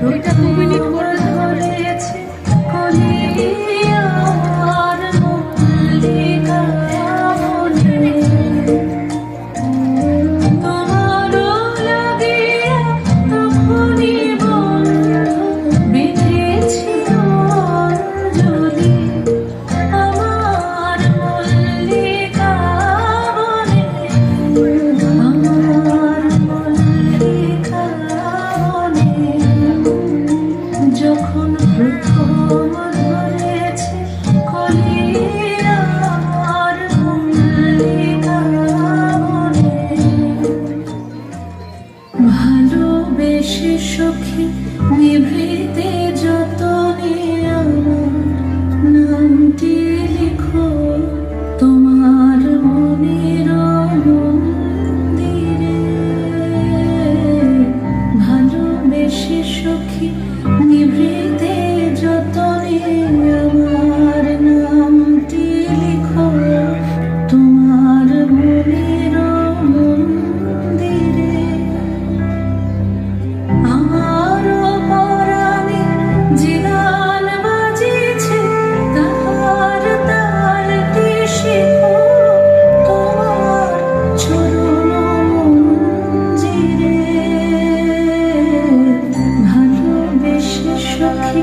এটা 2 মিনিট করতে ধরেছে কলিয়ার মল্লিকা বনে তোমারও লাগিয়া তখনই বন্ধু বেঁধেছিল অঞ্জলি আমার মল্লিকা বনে আমার মল্লিকা বনে যখন প্রথম ধরেছে কলিয়ার মল্লিকা বনে ভালোবেসে সখী নিভৃতে যতনে আমার নামটি লিখো তোমার মনের মন্দিরে ভালোবেসে সখী নিভৃতে যতনে আমার নামটি লিখো তোমার মনের মন্দিরে আমার পরাণে যে গান বাজিছে তাহার তালটি শিখো তোমার চরণ মঞ্জিরে ভালোবেসে সখী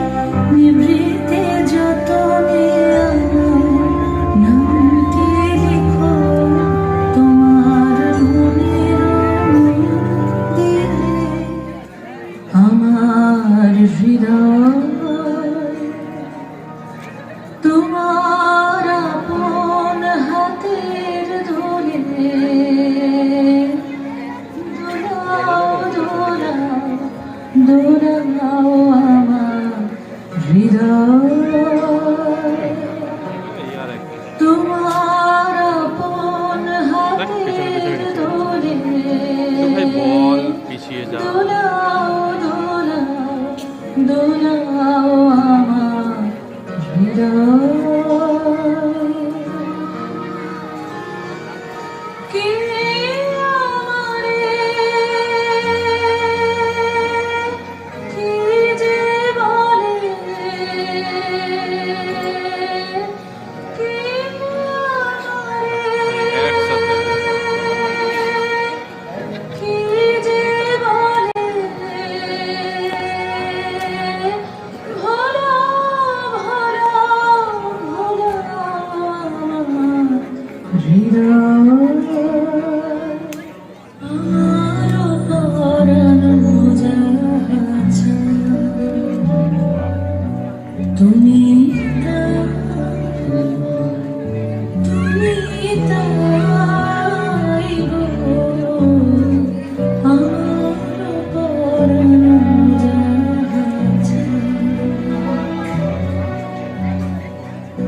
নিভৃতে যতনে আমার নামটি লিখো তোমার মনের মন্দিরে আমার হৃদয় তোমার আপন হাতের ধরে দোলাও দোলাও দোলাও আমার হৃদয় তোমার আপন হাতের ধরে দোলাও দোলাও দোলাও আমার হৃদয় কে আমারে কি যে বলে কে কি যে বলে ভোলা ভোলা ভোলা আমার হৃদয় আমারও পরাণ বোঝাছে তুমি তাই গো আমারও পরাণ বোঝাছে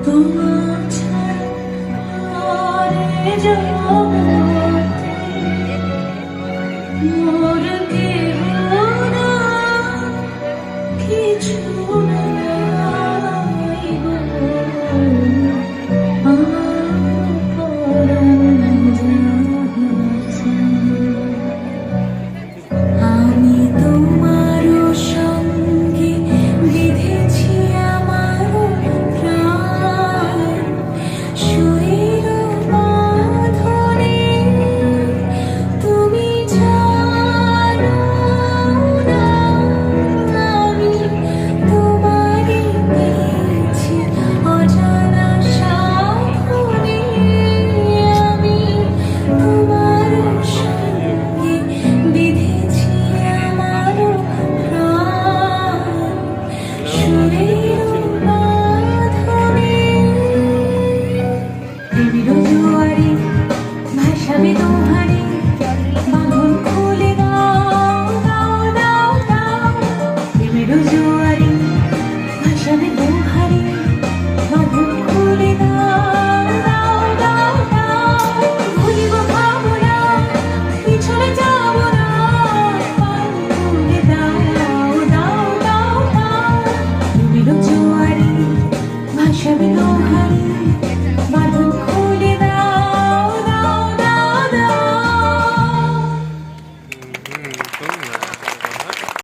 তোমার ছাড়া জগতে